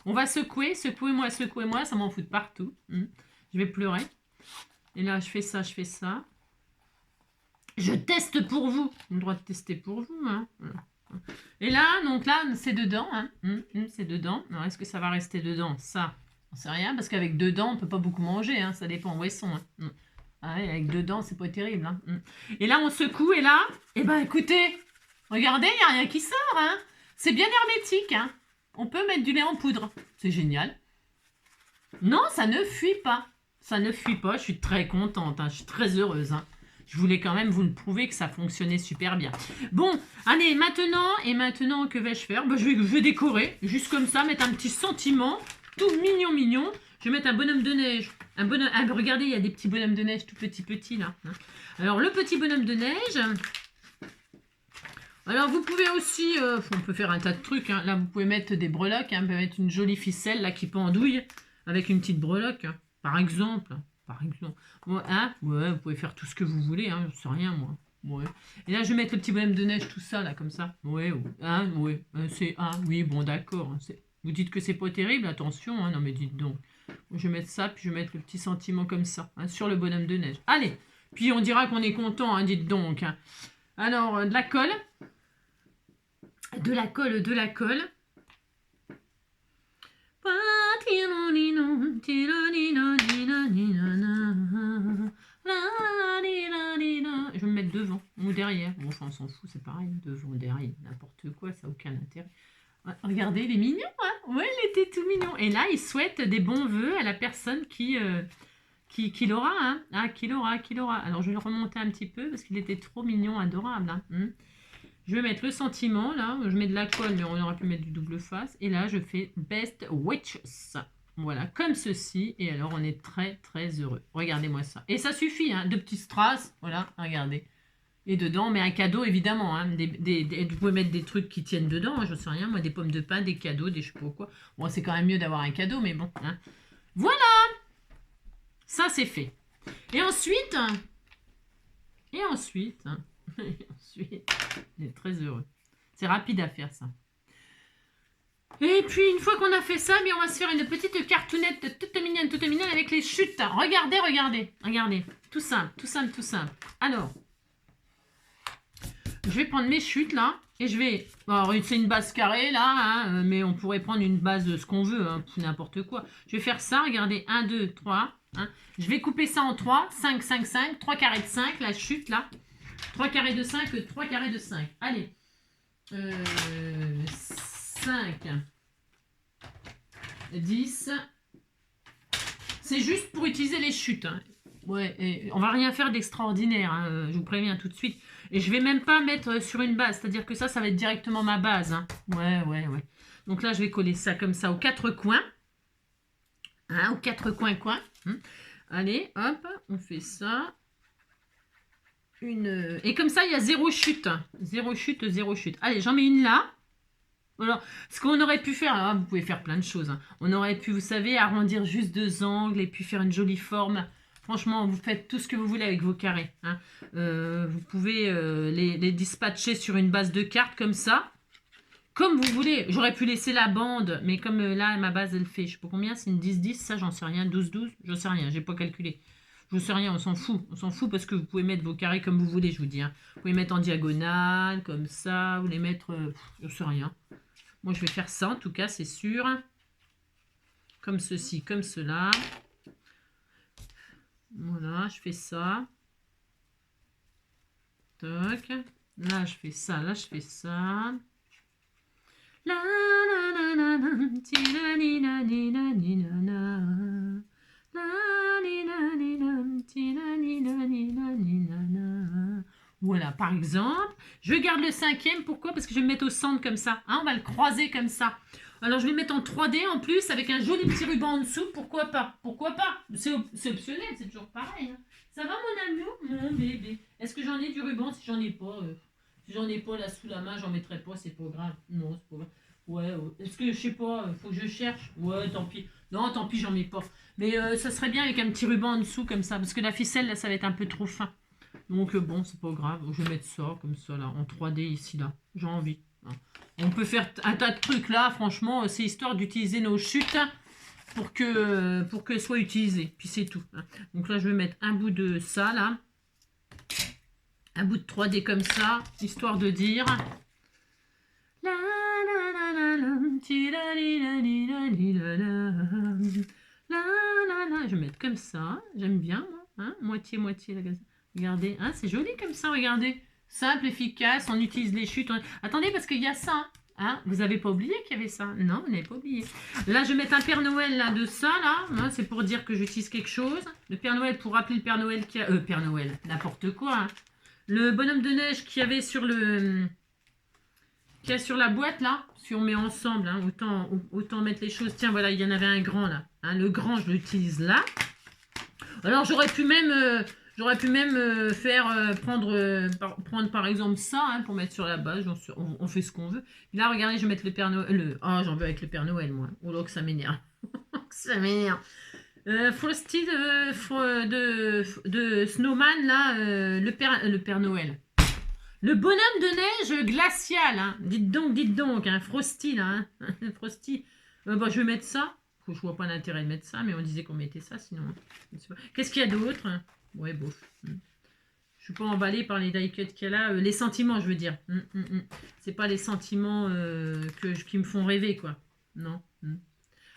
On va secouer. Secouez-moi, secouez-moi. Ça m'en fout de partout. Je vais pleurer. Et là, je fais ça, je fais ça. Je teste pour vous. J'ai le droit de tester pour vous. Hein. Voilà. Et là, donc là, c'est dedans. Hein. C'est dedans. Alors, est-ce que ça va rester dedans? Ça, on sait rien. Parce qu'avec dedans, on ne peut pas beaucoup manger. Hein. Ça dépend où elles sont. Hein. Ah ouais, avec dedans, c'est pas terrible. Hein. Et là, on secoue. Et là, eh ben, écoutez, regardez, il n'y a rien qui sort. Hein. C'est bien hermétique. Hein. On peut mettre du lait en poudre. C'est génial. Non, ça ne fuit pas. Ça ne fuit pas. Je suis très contente. Hein. Je suis très heureuse. Hein. Je voulais quand même vous le prouver que ça fonctionnait super bien. Bon, allez, maintenant, que vais-je faire? Ben, je vais décorer, juste comme ça, mettre un petit sentiment, tout mignon, mignon. Je vais mettre un bonhomme de neige. Regardez, il y a des petits bonhommes de neige tout petits, là. Alors, le petit bonhomme de neige... Alors, vous pouvez aussi... on peut faire un tas de trucs. Hein. Là, vous pouvez mettre des breloques. Hein. Vous pouvez mettre une jolie ficelle, là, qui pendouille, avec une petite breloque, hein, par exemple. Ouais, hein, ouais, vous pouvez faire tout ce que vous voulez, hein, je sais rien, moi. Ouais. Et là, je vais mettre le petit bonhomme de neige, tout ça, là, comme ça. Ouais, hein, ouais, c'est... Ah, oui, bon, d'accord. Hein, vous dites que c'est pas terrible, attention, hein, non, mais dites donc. Je vais mettre ça, puis je vais mettre le petit sentiment comme ça, hein, sur le bonhomme de neige. Allez, puis on dira qu'on est content, hein, dites donc. Hein. Alors, de la colle. De la colle. Je vais me mettre devant ou derrière. Bon, enfin, on s'en fout, c'est pareil. Devant ou derrière, n'importe quoi, ça n'a aucun intérêt. Regardez, il est mignon, hein. Ouais, il était tout mignon. Et là, il souhaite des bons vœux à la personne qui l'aura, hein. Ah, qui l'aura. Alors, je vais le remonter un petit peu parce qu'il était trop mignon, adorable. Hein. Je vais mettre le sentiment, là. Je mets de la colle, mais on aurait pu mettre du double face. Et là, je fais Best Witches. Voilà, comme ceci. Et alors, on est très, très heureux. Regardez-moi ça. Et ça suffit, hein. 2 petits strass. Voilà, regardez. Et dedans, on met un cadeau, évidemment. Hein. Vous pouvez mettre des trucs qui tiennent dedans. Hein, je sais rien. Moi, des pommes de pin, des cadeaux, des je sais pas quoi. Bon, c'est quand même mieux d'avoir un cadeau, mais bon. Hein. Voilà. Ça, c'est fait. Et ensuite... Hein, ensuite, on est très heureux. C'est rapide à faire, ça. Et puis, une fois qu'on a fait ça, on va se faire une petite cartoonette toute mignonne avec les chutes. Regardez. Tout simple. Alors, je vais prendre mes chutes, là. Et je vais... Alors, c'est une base carrée, là. Hein, mais on pourrait prendre une base, ce qu'on veut. Hein, n'importe quoi. Je vais faire ça. Regardez. 1, 2, 3. Hein. Je vais couper ça en 3. 5, 5, 5. 3 carrés de 5. La chute, là. 3 carrés de 5, 3 carrés de 5. Allez. 5. 10. C'est juste pour utiliser les chutes. Hein. Ouais, et on va rien faire d'extraordinaire. Hein, je vous préviens tout de suite. Et je vais même pas mettre sur une base. C'est-à-dire que ça va être directement ma base. Hein. Ouais. Donc là, je vais coller ça comme ça aux 4 coins. Hein, aux 4 coins. Allez, hop, on fait ça. Et comme ça, il y a 0 chute. 0 chute. Allez, j'en mets une là. Alors, ce qu'on aurait pu faire, alors, vous pouvez faire plein de choses. Hein. On aurait pu, vous savez, arrondir juste 2 angles et puis faire une jolie forme. Franchement, vous faites tout ce que vous voulez avec vos carrés. Hein. Vous pouvez les dispatcher sur une base de cartes comme ça. Comme vous voulez. J'aurais pu laisser la bande, mais comme là, ma base, elle fait, je sais pas combien, c'est une 10-10, ça, j'en sais rien. 12-12, j'en sais rien, j'ai pas calculé. Je sais rien, on s'en fout. On s'en fout parce que vous pouvez mettre vos carrés comme vous voulez, je vous dis. Hein. Vous pouvez mettre en diagonale, comme ça. Vous les mettre... je sais rien. Moi, je vais faire ça, en tout cas, c'est sûr. Comme ceci, comme cela. Voilà, je fais ça. Toc. Là, je fais ça. Là, je fais ça. La la la la la. Ti la ni la ni la ni la la. La ni la ni la. Ti la ni la ni la ni la la. Voilà, par exemple. Je garde le 5e, pourquoi? Parce que je vais le mettre au centre comme ça. Hein, on va le croiser comme ça. Alors, je vais le mettre en 3D en plus, avec un joli petit ruban en dessous. Pourquoi pas? Pourquoi pas? C'est optionnel, c'est toujours pareil. Hein. Ça va, mon amour? Mon bébé. Est-ce que j'en ai du ruban? Si j'en ai pas, là sous la main, j'en mettrai pas, c'est pas grave. Non, c'est pas grave. Ouais, est-ce que, je sais pas, faut que je cherche? Ouais, tant pis. Non, tant pis, j'en mets pas. Mais ça serait bien avec un petit ruban en dessous, comme ça. Parce que la ficelle, là, ça va être un peu trop fin. Donc bon, c'est pas grave. Je vais mettre ça, comme ça, là, en 3D, ici, là. J'ai envie. Hein. On peut faire un tas de trucs, là. Franchement, c'est histoire d'utiliser nos chutes pour qu'elles soient utilisées. Puis c'est tout. Hein. Donc là, je vais mettre un bout de ça, là. Un bout de 3D comme ça, histoire de dire... Je vais mettre comme ça. J'aime bien, moi. Hein, moitié, là, regardez. Hein, c'est joli comme ça, regardez. Simple, efficace, on utilise les chutes. Attendez, parce qu'il y a ça. Hein, vous n'avez pas oublié qu'il y avait ça? Non, vous n'avez pas oublié. Là, je vais mettre un Père Noël là, de ça, là. Hein, c'est pour dire que j'utilise quelque chose. Le Père Noël, pour rappeler le Père Noël qui a... Père Noël, n'importe quoi. Hein. Le bonhomme de neige qu'il y avait sur le... Qu'il y a sur la boîte, là. Si on met ensemble, hein, autant mettre les choses. Tiens, voilà, il y en avait un grand, là. Hein, le grand, je l'utilise là. Alors, j'aurais pu même... prendre par exemple ça hein, pour mettre sur la base. On fait ce qu'on veut. Et là, regardez, je vais mettre le Père Noël. Oh, j'en veux avec le Père Noël, moi. Oh là, que ça m'énerve. Ça m'énerve. Frosty de Snowman, là, le Père Noël. Le bonhomme de neige glacial. Hein. Dites donc. Hein, Frosty, là. Hein. Frosty. Bah, je vais mettre ça. Je vois pas l'intérêt de mettre ça, mais on disait qu'on mettait ça, sinon... Qu'est-ce qu'il y a d'autre? Ouais, bof. Je suis pas emballée par les die cuts qu'il y a là. Les sentiments, je veux dire. C'est pas les sentiments qui me font rêver, quoi. Non.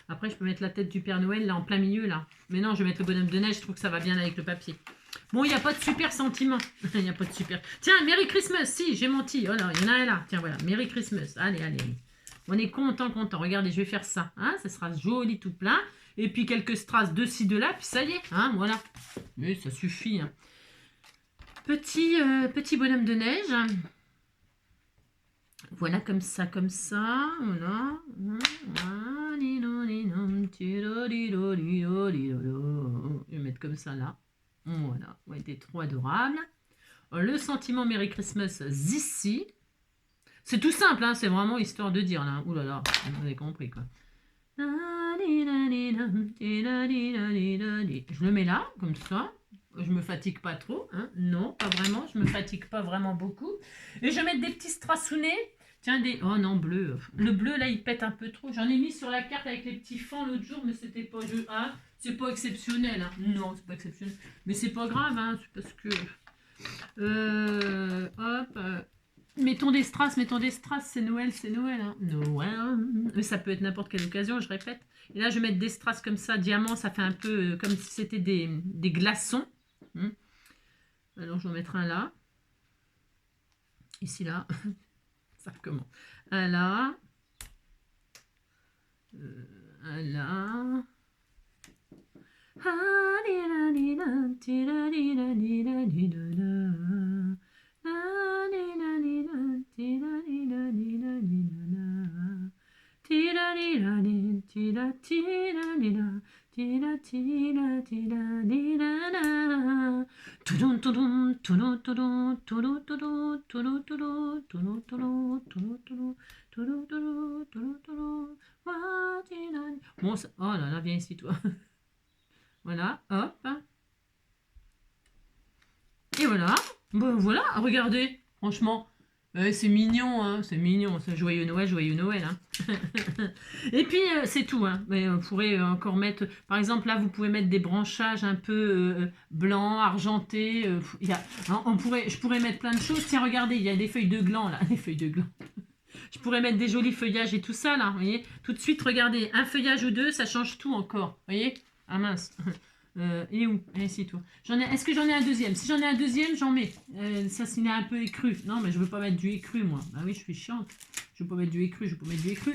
Après, je peux mettre la tête du Père Noël, là, en plein milieu, là. Mais non, je vais mettre le bonhomme de neige. Je trouve que ça va bien avec le papier. Bon, il n'y a pas de super sentiment. Il n'y a pas de super... Tiens, Merry Christmas. Si, j'ai menti. Oh là, il y en a un là. Tiens, voilà. Merry Christmas. Allez. On est content. Regardez, je vais faire ça. Hein, ça sera joli tout plein. Et puis quelques strass de ci, de là. Puis ça y est. Hein, voilà. Oui, ça suffit. Hein. Petit bonhomme de neige. Voilà, comme ça. Voilà. Je vais mettre comme ça là. Voilà. Ouais, t'es trop adorable. Le sentiment Merry Christmas ici. C'est tout simple, hein, c'est vraiment histoire de dire, là. Ouh là là, vous avez compris, quoi. Je le mets là, comme ça. Je me fatigue pas trop, hein. Non, pas vraiment, je me fatigue pas vraiment beaucoup. Et je vais mettre des petits strassonnés. Tiens, oh non, bleu. Le bleu, là, il pète un peu trop. J'en ai mis sur la carte avec les petits fans l'autre jour, mais c'était pas... c'est pas exceptionnel, hein. Non, c'est pas exceptionnel. Mais c'est pas grave, hein, c'est parce que... Mettons des strass, c'est Noël, hein. Noël. Mais ça peut être n'importe quelle occasion, je répète. Et là, je vais mettre des strass comme ça, diamant, ça fait un peu comme si c'était des glaçons. Alors, je vais en mettre un là. Ici, là. Ça recommence. Un là. Un là. Bon, ça... Oh là là, viens ici, toi. Voilà, hop. Et voilà. Bon, voilà, regardez. Franchement, c'est mignon, hein. C'est mignon. C'est joyeux Noël. Hein. Et puis, c'est tout. Hein. Mais on pourrait encore mettre... Par exemple, là, vous pouvez mettre des branchages un peu blancs, argentés. Je pourrais mettre plein de choses. Tiens, regardez, il y a des feuilles de gland, là. Des feuilles de gland. Je pourrais mettre des jolis feuillages et tout ça, là. Vous voyez? Tout de suite, regardez. Un feuillage ou deux, ça change tout encore. Vous voyez? Ah mince. Et où? Ici, toi. Est-ce que j'en ai un deuxième? Si j'en ai un deuxième, j'en mets. Ça, c'est un peu écru. Non, mais je veux pas mettre du écru, moi. Ah oui, je suis chiante. Je veux pas mettre du écru,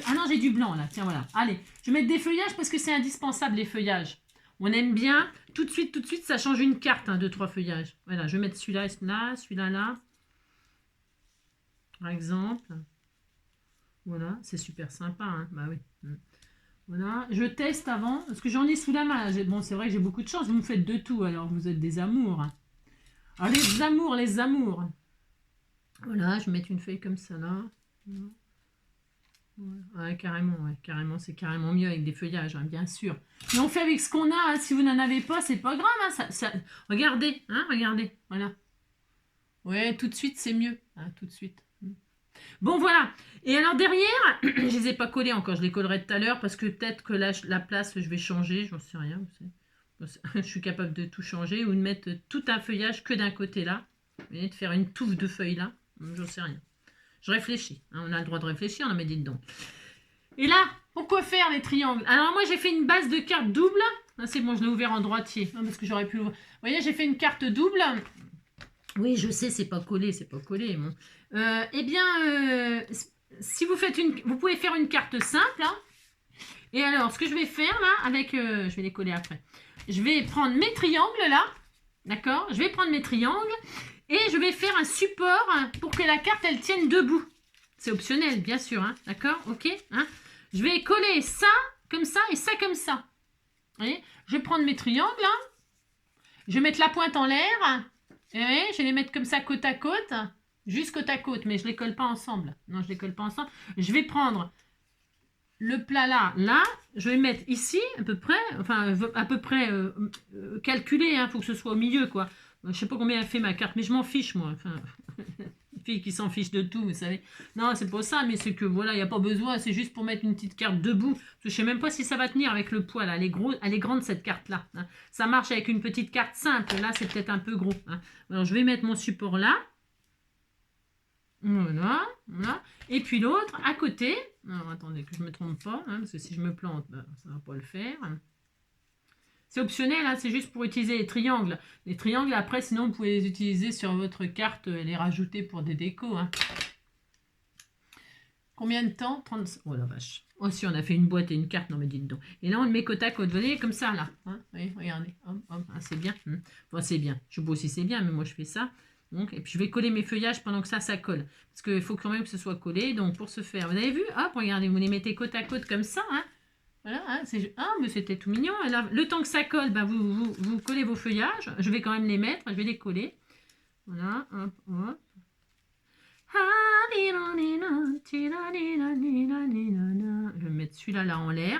Ah non, j'ai du blanc, là. Tiens, voilà. Allez, je vais mettre des feuillages parce que c'est indispensable, les feuillages. On aime bien. Tout de suite, ça change une carte, hein, 2-3 feuillages. Voilà, je vais mettre celui-là là, celui-là là. par exemple. Voilà, c'est super sympa, hein. Bah oui. Voilà, je teste avant, parce que j'en ai sous la main. Bon, c'est vrai que j'ai beaucoup de chance, vous me faites de tout, alors vous êtes des amours. Alors les amours, les amours. Voilà, je vais mettre une feuille comme ça là. Ouais, carrément, c'est carrément mieux avec des feuillages, hein, bien sûr. Mais on fait avec ce qu'on a, hein. Si vous n'en avez pas, c'est pas grave, hein, regardez, hein, regardez, voilà. Ouais, tout de suite, c'est mieux, hein, tout de suite. Bon, voilà. Et alors derrière, je les ai pas collés encore, je les collerai tout à l'heure parce que peut-être que la place, je vais changer, j'en sais rien. Je suis capable de tout changer ou de mettre tout un feuillage que d'un côté là. Et de faire une touffe de feuilles là, j'en sais rien. Je réfléchis, hein, on a le droit de réfléchir, on m'a dit dedans. Et là, pourquoi faire les triangles? Alors moi j'ai fait une base de carte double. Ah, c'est bon, je l'ai ouvert en droitier, hein, parce que j'aurais pu l'ouvrir. Vous voyez, j'ai fait une carte double. Oui, je sais, c'est pas collé, Bon. Eh bien, si vous faites vous pouvez faire une carte simple. Hein. Et alors, ce que je vais faire là, avec, je vais les coller après. Je vais prendre mes triangles là, d'accord? Je vais prendre mes triangles et je vais faire un support pour que la carte elle tienne debout. C'est optionnel, bien sûr, hein, d'accord? Ok, hein? Je vais coller ça comme ça et ça comme ça. Vous voyez? Je vais prendre mes triangles là. Je vais mettre la pointe en l'air. Et je vais les mettre comme ça côte à côte, juste côte à côte, mais je ne les colle pas ensemble. Non, je ne les colle pas ensemble. Je vais prendre le plat là, je vais mettre ici, à peu près, enfin, à peu près calculé, hein, faut que ce soit au milieu, quoi. Je ne sais pas combien elle fait ma carte, mais je m'en fiche, moi. Enfin, une fille qui s'en fiche de tout, vous savez. Non, c'est pas ça, mais c'est que, voilà, il n'y a pas besoin, c'est juste pour mettre une petite carte debout. Parce que je sais même pas si ça va tenir avec le poids, là. Elle est grande, cette carte-là. Hein. Ça marche avec une petite carte simple. Là, c'est peut-être un peu gros. Hein. Alors, je vais mettre mon support là. Voilà, voilà. Et puis l'autre, à côté. Alors, attendez, que je ne me trompe pas, hein, parce que si je me plante, ben, ça ne va pas le faire. C'est optionnel, hein, c'est juste pour utiliser les triangles. Les triangles, après, sinon, vous pouvez les utiliser sur votre carte et les rajouter pour des décos. Hein. Combien de temps? 30... Oh la vache. Oh, si on a fait une boîte et une carte, non mais dites donc. Et là, on le met côte à côte. Vous voyez, comme ça, là. Hein, oui, regardez. Hop, hop, ah, c'est bien. Enfin, c'est bien. Je sais pas si c'est bien, mais moi, je fais ça. Donc, et puis, je vais coller mes feuillages pendant que ça colle. Parce qu'il faut quand même que ce soit collé. Donc, pour ce faire, vous avez vu? Hop, regardez, vous les mettez côte à côte comme ça. Hein. Voilà, hein, ah, mais c'était tout mignon. Et là, le temps que ça colle, ben, vous collez vos feuillages. Je vais quand même les mettre. Je vais les coller. Voilà, hop, hop. Je vais mettre celui-là là en l'air.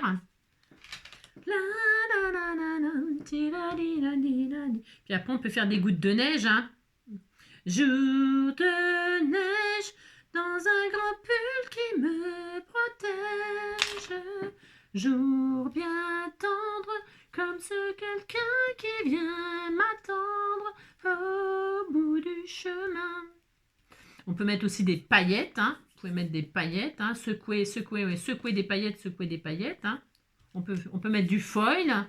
Puis après, on peut faire des gouttes de neige. Hein. Jour de neige dans un grand pull qui me protège. Jour bien tendre comme ce quelqu'un qui vient m'attendre au bout du chemin. On peut mettre aussi des paillettes. Hein. Vous pouvez mettre des paillettes. Hein. Secouer des paillettes. Hein. On peut mettre du foil.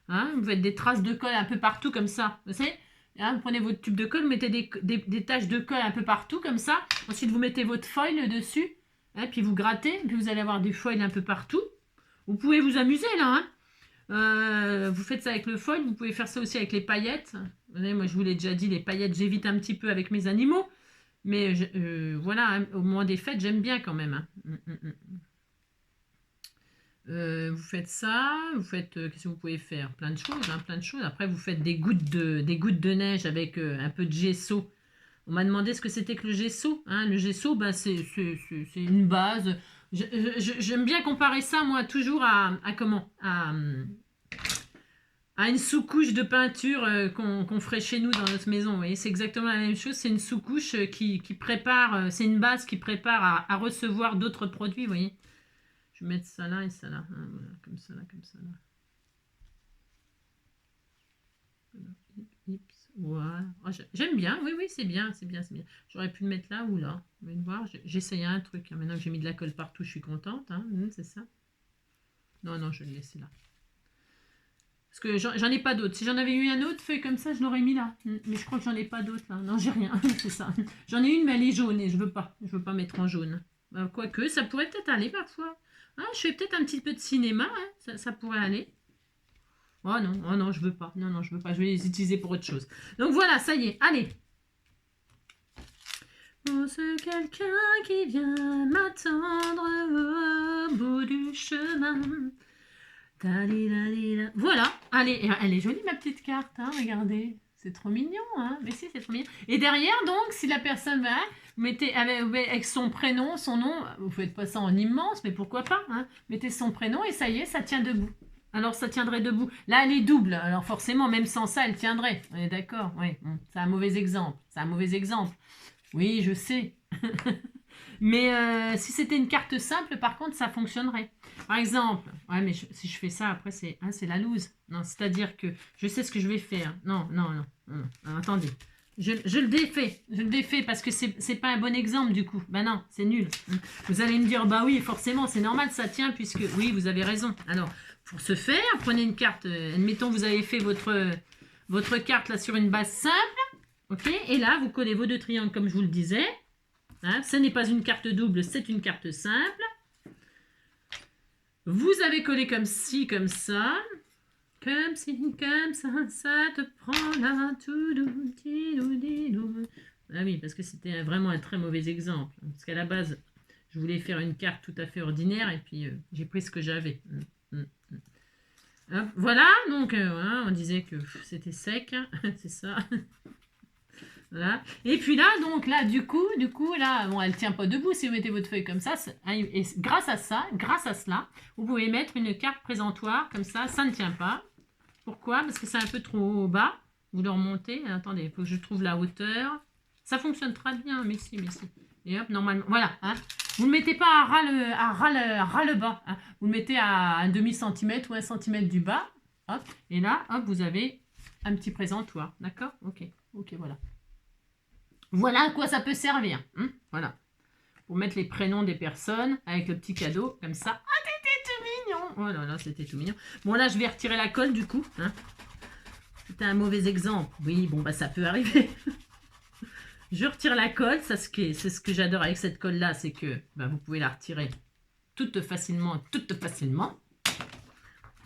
Hein. Vous faites des traces de colle un peu partout comme ça. Vous savez, hein, vous prenez votre tube de colle, vous mettez des taches de colle un peu partout comme ça. Ensuite, vous mettez votre foil dessus. Hein, puis vous grattez. Puis vous allez avoir du foil un peu partout. Vous pouvez vous amuser là. Hein. Vous faites ça avec le foil. Vous pouvez faire ça aussi avec les paillettes. Vous savez, moi, je vous l'ai déjà dit, les paillettes, j'évite un petit peu avec mes animaux. Mais voilà, hein, au moment des fêtes, j'aime bien quand même. Hein. Vous faites ça, qu'est-ce que vous pouvez faire? Plein de choses, hein, plein de choses. Après, vous faites des gouttes de neige avec un peu de gesso. On m'a demandé ce que c'était que le gesso. Hein. Le gesso, bah, c'est une base. J'aime bien comparer ça, moi, toujours à comment? À une sous-couche de peinture qu'on ferait chez nous dans notre maison. Vous voyez, c'est exactement la même chose. C'est une sous-couche qui prépare, c'est une base qui prépare à recevoir d'autres produits. Vous voyez, je vais mettre ça là et ça là. Hein, voilà, comme ça là, comme ça là. Voilà. Oh, j'aime bien, oui, c'est bien, c'est bien. J'aurais pu le mettre là ou là. Vous allez voir, j'essayais un truc. Hein. Maintenant que j'ai mis de la colle partout, je suis contente. Hein. C'est ça. Non, je vais le laisser là. Parce que j'en ai pas d'autres. Si j'en avais eu un autre feuille comme ça, je l'aurais mis là. Mais je crois que j'en ai pas d'autres là. Non, j'ai rien. C'est ça. J'en ai une, mais elle est jaune et je veux pas. Je veux pas mettre en jaune. Quoique, ça pourrait peut-être aller parfois. Ah, je fais peut-être un petit peu de cinéma. Hein. Ça pourrait aller. Oh non, je veux pas. Non, je veux pas. Je vais les utiliser pour autre chose. Donc voilà, ça y est. Allez. pour ce quelqu'un qui vient m'attendre au bout du chemin. Voilà, allez, elle est jolie ma petite carte, hein, regardez. C'est trop mignon, hein. Mais si, c'est trop mignon. Et derrière, donc, si la personne va, vous mettez avec son prénom, son nom, vous faites pas ça en immense, mais pourquoi pas, hein. Mettez son prénom et ça y est, ça tient debout. Alors, ça tiendrait debout. Là, elle est double, alors forcément, même sans ça, elle tiendrait. On est d'accord? Oui, c'est un mauvais exemple. C'est un mauvais exemple. Oui, je sais. Mais si c'était une carte simple, par contre, ça fonctionnerait. Par exemple, ouais, mais si je fais ça, après, c'est la loose. Non, c'est-à-dire que je sais ce que je vais faire. Non. Attendez. Je le défais. Je le défais parce que c'est pas un bon exemple, du coup. Ben non, c'est nul. Vous allez me dire, bah oui, forcément, c'est normal, ça tient, puisque... Oui, vous avez raison. Alors, pour ce faire, prenez une carte. Admettons, vous avez fait votre carte là sur une base simple. OK? Et là, vous collez vos deux triangles, comme je vous le disais. Hein, ce n'est pas une carte double, c'est une carte simple. Vous avez collé comme ci, comme ça. Comme ci, comme ça te prend là, tout doux, tidou. Ah oui, parce que c'était vraiment un très mauvais exemple. Parce qu'à la base, je voulais faire une carte tout à fait ordinaire et puis j'ai pris ce que j'avais. Voilà, donc on disait que c'était sec, hein, c'est ça. Voilà. Et puis là, donc là, du coup, là, bon, elle tient pas debout si vous mettez votre feuille comme ça. Et grâce à cela, vous pouvez mettre une carte présentoir comme ça ne tient pas. Pourquoi? Parce que c'est un peu trop bas. Vous le remontez. Attendez, il faut que je trouve la hauteur. Ça fonctionne très bien, mais si. Et hop, normalement, voilà. Hein. Vous ne le mettez pas à ras le bas. Hein. Vous le mettez à un demi-centimètre ou 1 centimètre du bas. Hop. Et là, hop, vous avez un petit présentoir. D'accord? Ok, voilà. Voilà à quoi ça peut servir. Voilà. Pour mettre les prénoms des personnes avec le petit cadeau, comme ça. Ah, t'étais tout mignon. Oh là là, c'était tout mignon. Bon, là, je vais retirer la colle, du coup. Hein. C'était un mauvais exemple. Oui, bon, bah, ça peut arriver. Je retire la colle. C'est ce que j'adore avec cette colle-là, c'est que bah, vous pouvez la retirer toute facilement.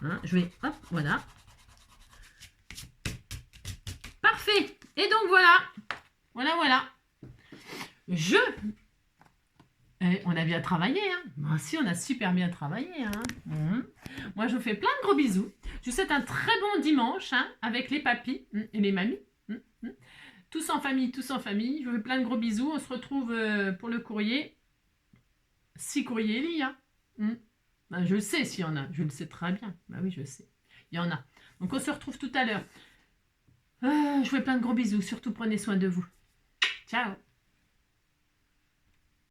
Hein, je vais, hop, voilà. Parfait. Et donc, voilà. Voilà. On a bien travaillé, hein. Moi aussi, on a super bien travaillé, hein. Moi, je vous fais plein de gros bisous. Je vous souhaite un très bon dimanche, hein, avec les papis et les mamies. Tous en famille. Je vous fais plein de gros bisous. On se retrouve pour le courrier. Si courrier il y a. Ben, je le sais s'il y en a. Je le sais très bien. Ben oui, je sais. Il y en a. Donc, on se retrouve tout à l'heure. Je vous fais plein de gros bisous. Surtout, prenez soin de vous. Ciao.